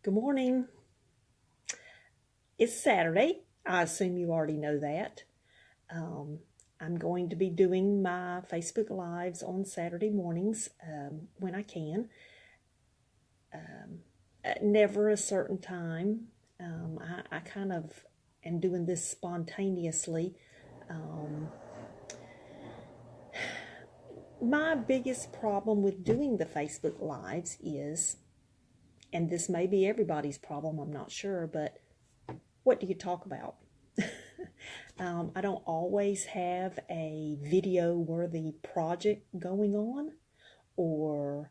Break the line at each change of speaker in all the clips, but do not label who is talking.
Good morning. It's Saturday. I assume you already know that. Um, I'm going to be doing my Facebook Lives on Saturday mornings when I can. Never a certain time. I kind of am doing this spontaneously. My biggest problem with doing the Facebook Lives is, and this may be everybody's problem, I'm not sure, but what do you talk about? I don't always have a video worthy project going on, or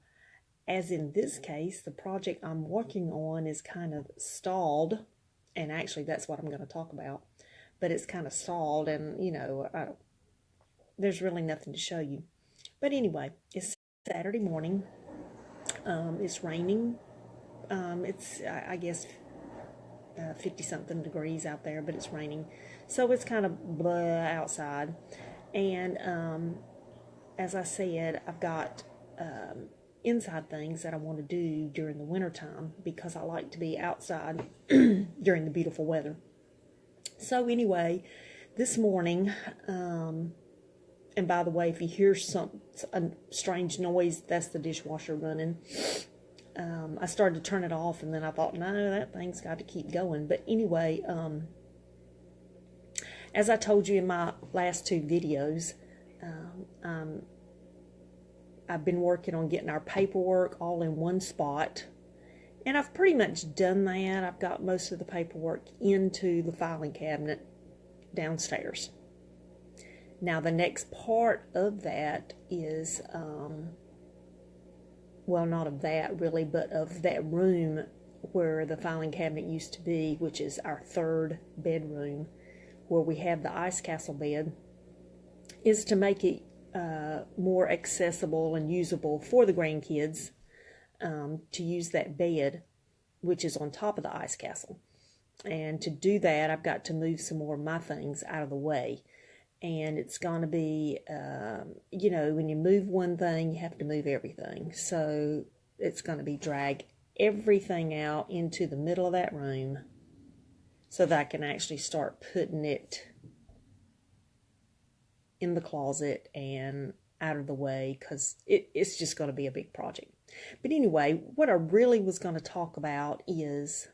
as in this case, the project I'm working on is kind of stalled, and actually, that's what I'm going to talk about. But it's kind of stalled, and there's really nothing to show you. But anyway, it's Saturday morning. It's raining. I guess 50 something degrees out there, but it's raining. So it's kind of blah outside. And as I said, I've got inside things that I want to do during the wintertime because I like to be outside during the beautiful weather. So anyway, this morning, and by the way, if you hear a strange noise, that's the dishwasher running. I started to turn it off, and then I thought, no, that thing's got to keep going. But anyway, as I told you in my last two videos, I've been working on getting our paperwork all in one spot. And I've pretty much done that. I've got most of the paperwork into the filing cabinet downstairs. Now, the next part of that is, well, not of that really, but of that room where the filing cabinet used to be, which is our third bedroom, where we have the ice castle bed, is to make it more accessible and usable for the grandkids to use that bed, which is on top of the ice castle. And to do that, I've got to move some more of my things out of the way. And it's going to be, when you move one thing, you have to move everything. So it's going to be drag everything out into the middle of that room so that I can actually start putting it in the closet and out of the way, because it's just going to be a big project. But anyway, what I really was going to talk about is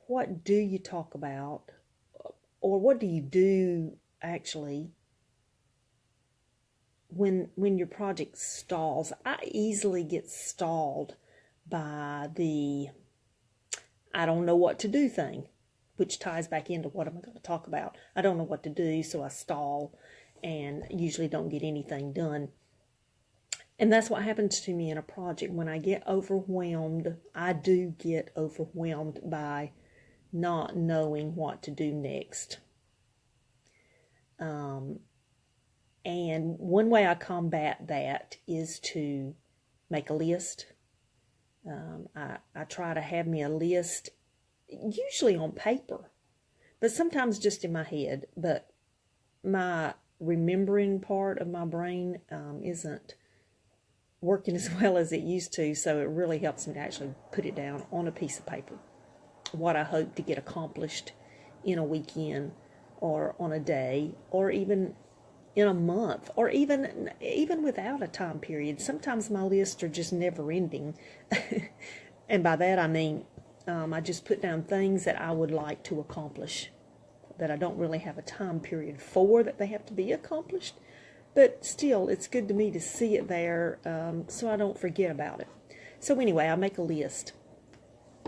what do you talk about, or what do you do actually when your project stalls? I easily get stalled by the I don't know what to do thing, which ties back into what I'm going to talk about. I don't know what to do, so I stall and usually don't get anything done. And that's what happens to me in a project. When I get overwhelmed, I do get overwhelmed by not knowing what to do next. And one way I combat that is to make a list. I try to have me a list, usually on paper, but sometimes just in my head. But my remembering part of my brain isn't working as well as it used to, so it really helps me to actually put it down on a piece of paper, what I hope to get accomplished in a weekend or on a day or even in a month, or even without a time period. Sometimes my lists are just never ending. And by that I mean I just put down things that I would like to accomplish that I don't really have a time period for, that they have to be accomplished. But still, it's good to me to see it there so I don't forget about it. So anyway, I make a list,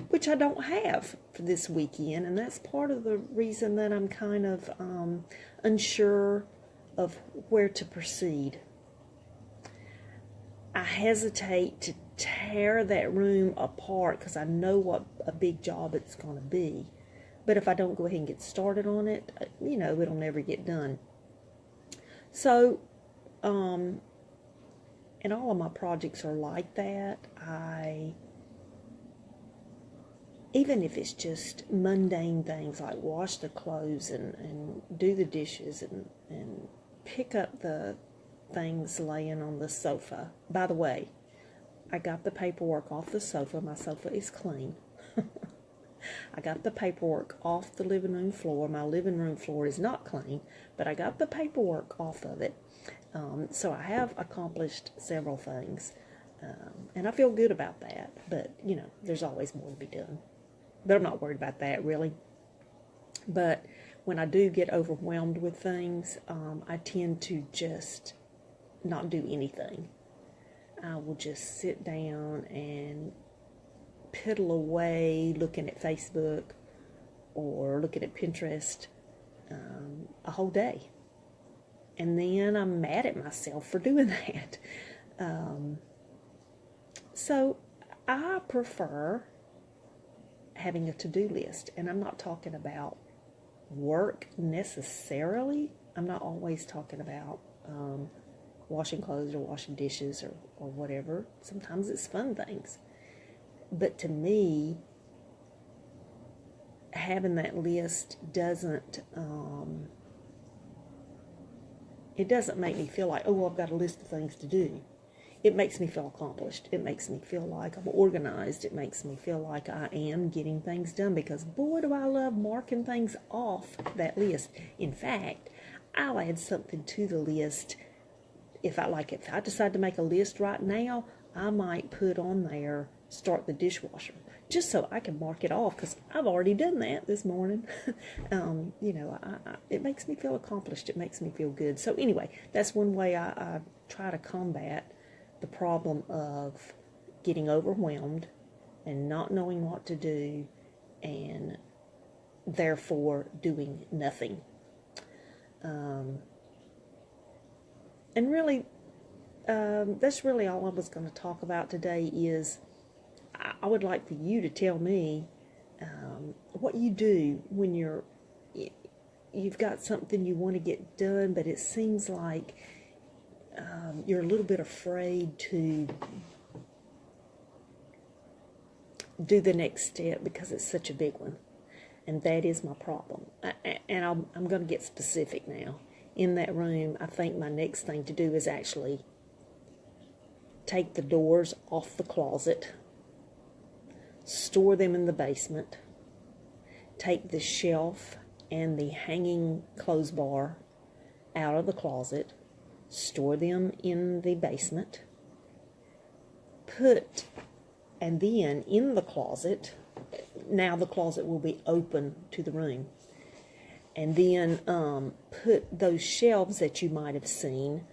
which I don't have for this weekend, and that's part of the reason that I'm kind of unsure of where to proceed. I hesitate to tear that room apart because I know what a big job it's going to be. But if I don't go ahead and get started on it, it'll never get done. So, and all of my projects are like that. Even if it's just mundane things like wash the clothes and do the dishes and pick up the things laying on the sofa. By the way, I got the paperwork off the sofa. My sofa is clean. I got the paperwork off the living room floor. My living room floor is not clean, but I got the paperwork off of it. So I have accomplished several things, and I feel good about that. But, you know, there's always more to be done. But I'm not worried about that, really. But when I do get overwhelmed with things, I tend to just not do anything. I will just sit down and piddle away looking at Facebook or looking at Pinterest a whole day. And then I'm mad at myself for doing that. So I prefer having a to-do list. And I'm not talking about work necessarily. I'm not always talking about washing clothes or washing dishes or whatever. Sometimes it's fun things. But to me, having that list doesn't it doesn't make me feel like, oh, I've got a list of things to do. It makes me feel accomplished. It makes me feel like I'm organized. It makes me feel like I am getting things done, because boy, do I love marking things off that list. In fact, I'll add something to the list. If I decide to make a list right now, I might put on there, start the dishwasher, just so I can mark it off, because I've already done that this morning. You know, it makes me feel accomplished. It makes me feel good. So anyway, that's one way I try to combat the problem of getting overwhelmed and not knowing what to do, and therefore doing nothing. And really, that's really all I was going to talk about today. Is I would like for you to tell me what you do when you've got something you want to get done, but it seems like you're a little bit afraid to do the next step because it's such a big one. And that is my problem. And I'm going to get specific now. In that room, I think my next thing to do is actually take the doors off the closet, store them in the basement, take the shelf and the hanging clothes bar out of the closet, store them in the basement, and then in the closet, now the closet will be open to the room, and then put those shelves that you might have seen.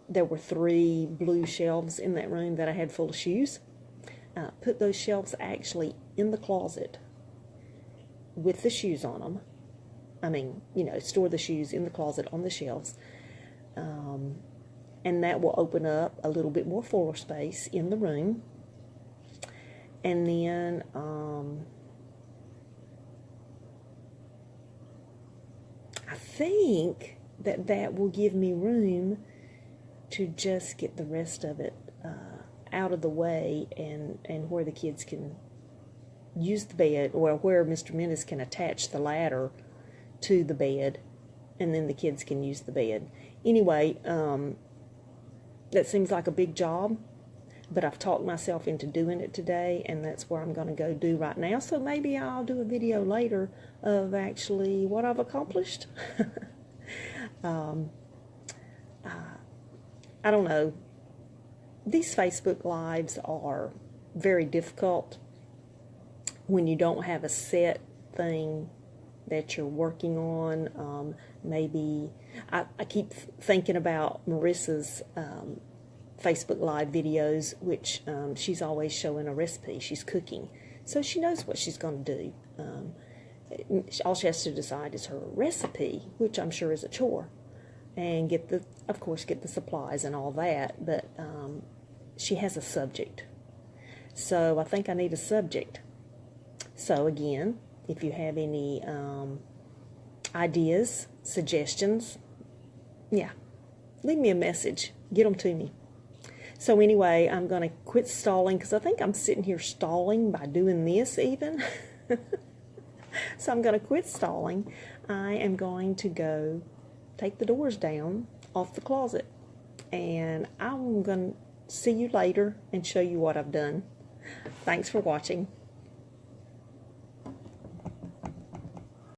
There were 3 blue shelves in that room that I had full of shoes. Put those shelves actually in the closet with the shoes on them. I mean, you know, store the shoes in the closet on the shelves. And that will open up a little bit more floor space in the room. And then I think that will give me room to just get the rest of it out of the way, and where the kids can use the bed, or where Mr. Menace can attach the ladder to the bed, and then the kids can use the bed. Anyway, that seems like a big job, but I've talked myself into doing it today, and that's where I'm going to go do right now. So maybe I'll do a video later of actually what I've accomplished. I don't know. These Facebook Lives are very difficult when you don't have a set thing that you're working on. Maybe I keep thinking about Marissa's Facebook Live videos, which she's always showing a recipe. She's cooking, so she knows what she's going to do. All she has to decide is her recipe, which I'm sure is a chore, and of course get the supplies and all that. But she has a subject, so I think I need a subject. So again, if you have any ideas, suggestions, yeah, leave me a message. Get them to me. So anyway, I'm going to quit stalling, because I think I'm sitting here stalling by doing this even. So I'm going to quit stalling. I am going to go take the doors down off the closet, and I'm going to see you later and show you what I've done. Thanks for watching.